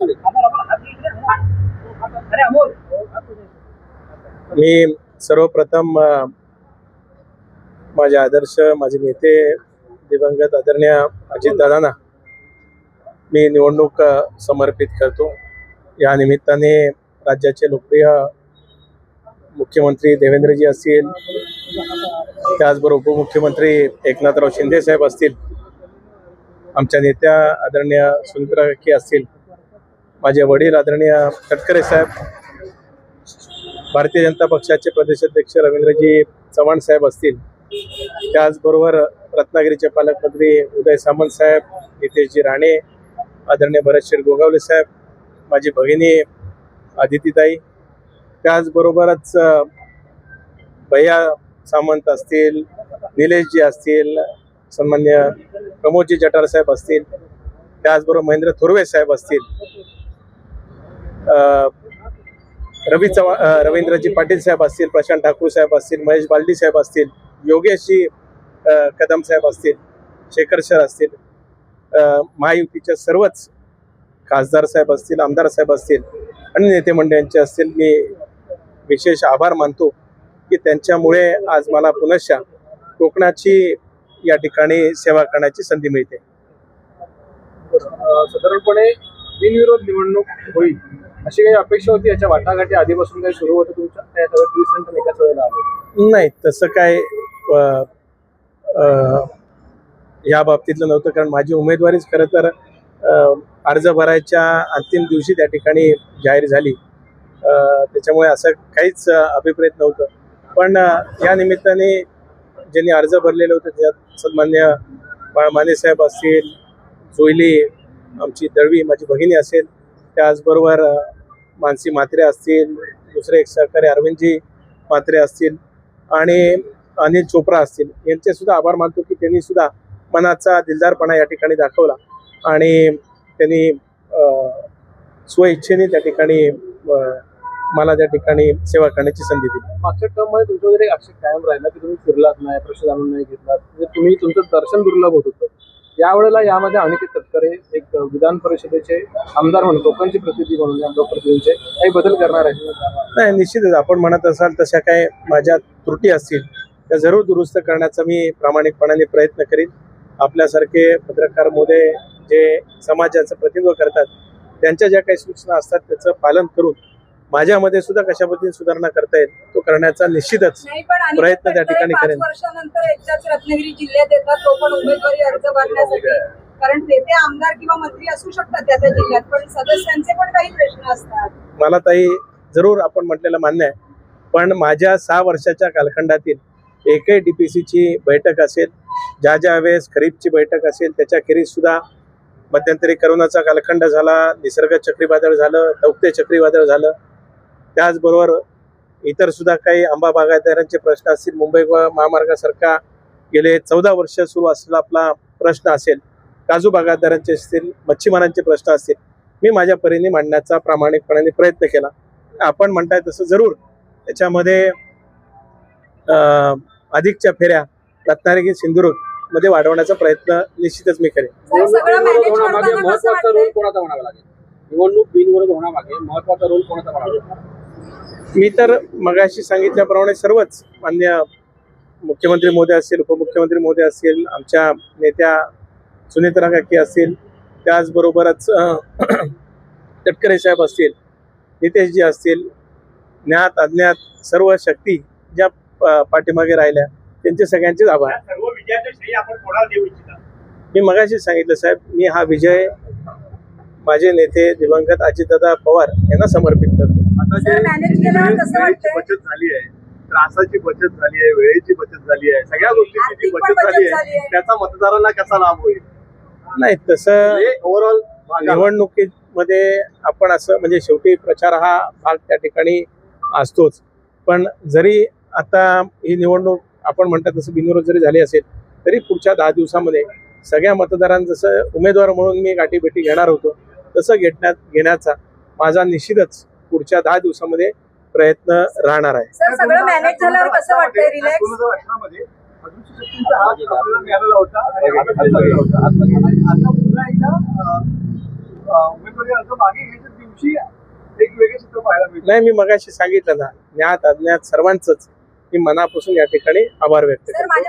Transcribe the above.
मी सर्वप्रथम माझे आदर्श माझे नेते दिवंगत आदरणीय अजितदादांना मी निवडणूक समर्पित करतो। या निमित्ताने राज्याचे लोकप्रिय मुख्यमंत्री देवेंद्रजी असतील, त्याचबरोबर उपमुख्यमंत्री एकनाथराव शिंदे साहेब असतील, आमच्या नेत्या आदरणीय सुनीत्रा काकी असतील, माझे वडील आदरणीय तटकरे साहेब, भारतीय जनता पक्षाचे प्रदेशाध्यक्ष रवींद्रजी चव्हाण साहेब असतील, त्याचबरोबर रत्नागिरीचे पालकमंत्री उदय सामंत साहेब, नितेशजी राणे, आदरणीय भरतशेठ गोगावले साहेब, माझी भगिनी आदितीताई, त्याचबरोबरच भैया सामंत असतील, निलेशजी असतील, सन्मान्य प्रमोदजी जठार साहेब असतील, त्याचबरोबर महेंद्र थोरवे साहेब असतील, रवींद्रजी पाटील साहेब असतील, प्रशांत ठाकूर साहेब असतील, महेश बालदी साहेब असतील, योगेशजी कदम साहेब असतील, शेखर सर असतील, महायुतीच्या सर्वच खासदार साहेब असतील, आमदार साहेब असतील आणि नेते मंडळींचे असतील, मी विशेष आभार मानतो की त्यांच्यामुळे आज मला पुनश्च कोकणाची या ठिकाणी सेवा करण्याची संधी मिळते। साधारणपणे बिनविरोध निवडणूक होईल अशी काही अपेक्षा होती? याच्या वाटाघाटी आधीपासून काही सुरू होतं तुमच्या एकाच वेळेला आले? नाही, तसं काय या बाबतीतलं नव्हतं, कारण माझी उमेदवारीच खरं तर अर्ज भरायच्या अंतिम दिवशी त्या ठिकाणी जाहीर झाली, त्याच्यामुळे असं काहीच अभिप्रेत नव्हतं। पण या निमित्ताने ज्यांनी अर्ज भरलेले होते त्यात सन्मान्य बाळमाने साहेब असतील, जोयली आमची दळवी माझी भगिनी असेल, त्याचबरोबर मानसी म्हात्रे असतील, दुसरे एक सहकारी अरविंदजी म्हात्रे असतील आणि अनिल चोप्रा असतील, यांचे सुद्धा आभार मानतो की त्यांनी सुद्धा मनाचा दिलदारपणा या ठिकाणी दाखवला आणि त्यांनी स्वइच्छेने त्या ठिकाणी मला त्या ठिकाणी सेवा करण्याची संधी दिली। मागच्या टर्ममध्ये तुमच्याकडे एक आक्षेप कायम राहिला की तुम्ही फिरलात नाही, प्रश्न जाणून नाही घेतलात, तुम्ही तुमचं दर्शन दुर्लभ होत होतं। यावेळेला यामध्ये अनिकेत तटकरे एक विधान परिषदेचे आमदार म्हणून कोकणची प्रतिनिधी म्हणून लोकप्रतिनिधींचे काही बदल करणार आहे? नाही, निश्चितच आपण म्हणत असाल तशा काही माझ्या त्रुटी असतील त्या जरूर दुरुस्त करण्याचा मी प्रामाणिकपणाने प्रयत्न करीन। आपल्यासारखे पत्रकार मोदे जे समाजाचं प्रतिनिधित्व करतात त्यांच्या ज्या काही सूचना असतात त्याचं पालन करून माझ्यामध्ये सुद्धा कशा पद्धतीने सुधारणा करता येईल तो करण्याचा निश्चितच प्रयत्न त्या ठिकाणी करेन। 5 वर्षानंतर एकदाच रत्नागिरी जिल्ह्यात येतात, तो पण उमेदवारी अर्ज भरण्यासाठी, कारण ते आमदार किंवा मंत्री असू शकतात त्या जिल्ह्यात, पण सदस्यांचे पण काही प्रश्न असतात। मला ताई जरूर आपण म्हटलेलं मान्य आहे, पण माझ्या 6 वर्षाच्या कालखंडातील एकही DPCची बैठक असेल, ज्या वेळेस खरीपची बैठक असेल, त्याच्याखेरीज सुद्धा मध्यंतरी करोनाचा कालखंड झाला, निसर्ग चक्रीवादळ झालं, तौक्ते चक्रीवादळ झालं, त्याचबरोबर इतर सुद्धा काही आंबा बागायतदारांचे प्रश्न असतील, मुंबई महामार्गासारखा गेले 14 वर्ष सुरू असलेला आपला प्रश्न असेल, काजू बागायतदारांचे असतील, मच्छीमारांचे प्रश्न असतील, मी माझ्या परीने मांडण्याचा प्रामाणिकपणाने प्रयत्न केला। आपण म्हणताय तसं जरूर त्याच्यामध्ये अधिकच्या फेऱ्या रत्नागिरी सिंधुदुर्ग मध्ये वाढवण्याचा प्रयत्न निश्चितच मी करेन। महत्वाचा रोल कोणाचा म्हणावा लागेल? निवडणूक बिनविरोध होण्यामागे महत्वाचा रोल कोणाचा म्हणावा लागेल? मी तर मगाशी सांगितल्याप्रमाणे सर्वच मान्य मुख्यमंत्री मोदी असतील, उपमुख्यमंत्री मोदी असतील, आमच्या नेत्या सुनीत्रा काकी असतील, त्याचबरोबरच तटकरे साहेब असतील, नितेशजी असतील, ज्ञात अज्ञात सर्व शक्ती ज्या पाठीमागे राहिल्या त्यांचे सगळ्यांचेच आभार। मी मगाशी सांगितलं साहेब, मी हा विजय माझे नेते दिवंगत अजितदादा पवार यांना समर्पित करतो। बचत झाली आहे, त्रासाची बचत झाली आहे, वेळेची बचत झाली आहे, सगळ्या गोष्टींची बचत झाली आहे, त्याचा मतदारांना कसा लाभ होईल? नाही, तसं ओव्हरऑल निवडणुकीमध्ये आपण असं म्हणजे शेवटी प्रचार हा भाग त्या ठिकाणी असतोच, पण जरी आता ही निवडणूक आपण म्हणतात तसं बिनविरोध जरी झाली असेल तरी पुढच्या 10 दिवसामध्ये सगळ्या मतदारांना जसं उमेदवार म्हणून मी गाठीभेटी घेणार होतो तसं घेण्याचा माझा निश्चितच पुढच्या 10 दिवसामध्ये प्रयत्न राहणार आहे। सर, सगळं मॅनेज झाल्यावर कसं वाटतंय? रिलॅक्स? 2018 मध्ये आपल्याला मिळालेला होता, आता पुन्हा एकदा उमेदवारी अर्ज मागे घ्यायच्या दिवशी एक वेगळे चित्र पाहायला मिळतं. नाही, मी मगाशी सांगितलं ना, ज्ञात अज्ञात सर्वांचंच मी मनापासून या ठिकाणी आभार व्यक्त सर करतो. माझ्या